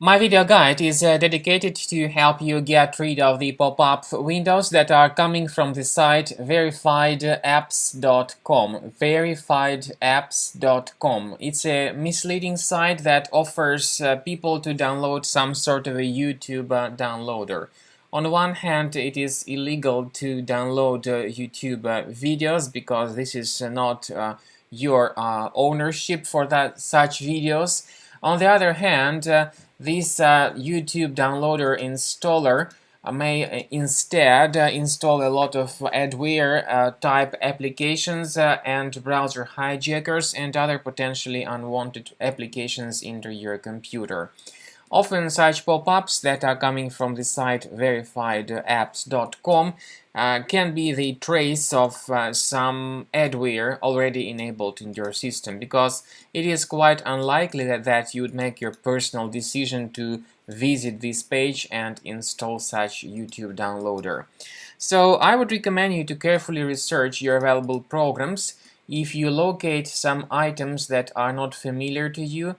My video guide is dedicated to help you get rid of the pop-up windows that are coming from the site verifiedapps.com. Verifiedapps.com. It's a misleading site that offers people to download some sort of a YouTube downloader. On the one hand, it is illegal to download YouTube videos because this is not your ownership for such videos. On the other hand, this YouTube downloader installer may instead install a lot of adware type applications and browser hijackers and other potentially unwanted applications into your computer. Often such pop-ups that are coming from the site verifiedapps.com can be the trace of some adware already enabled in your system, because it is quite unlikely that you would make your personal decision to visit this page and install such YouTube downloader. So I would recommend you to carefully research your available programs. If you locate some items that are not familiar to you,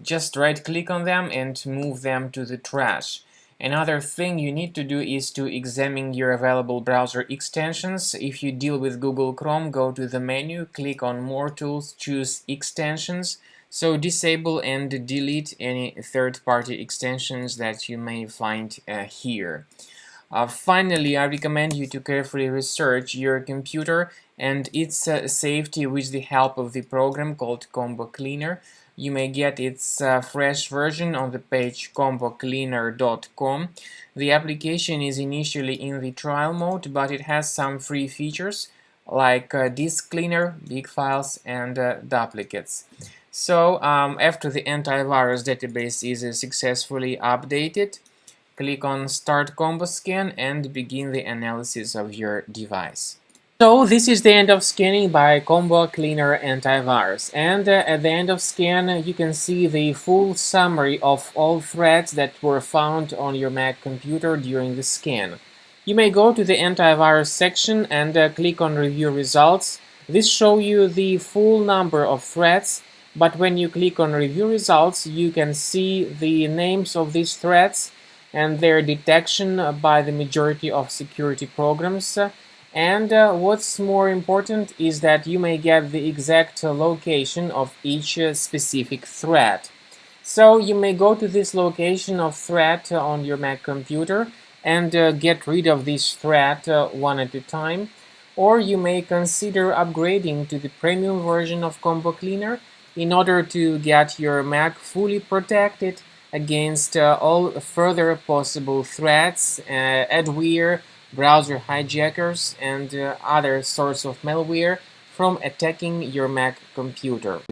just right-click on them and move them to the trash. Another thing you need to do is to examine your available browser extensions. If you deal with Google Chrome, go to the menu, click on More Tools, choose Extensions. So disable and delete any third-party extensions that you may find here. Finally, I recommend you to carefully research your computer and its safety with the help of the program called Combo Cleaner. You may get its fresh version on the page combocleaner.com. The application is initially in the trial mode, but it has some free features like disk cleaner, big files, and duplicates. So after the antivirus database is successfully updated, click on Start Combo Scan and begin the analysis of your device. So this is the end of scanning by Combo Cleaner Antivirus, and at the end of scan you can see the full summary of all threads that were found on your Mac computer during the scan. You may go to the antivirus section and click on Review Results. This shows you the full number of threads, but when you click on Review Results you can see the names of these threads and their detection by the majority of security programs. And what's more important is that you may get the exact location of each specific thread. So you may go to this location of thread on your Mac computer and get rid of this thread one at a time, or you may consider upgrading to the premium version of Combo Cleaner in order to get your Mac fully protected against all further possible threats, adware, browser hijackers, and other sorts of malware from attacking your Mac computer.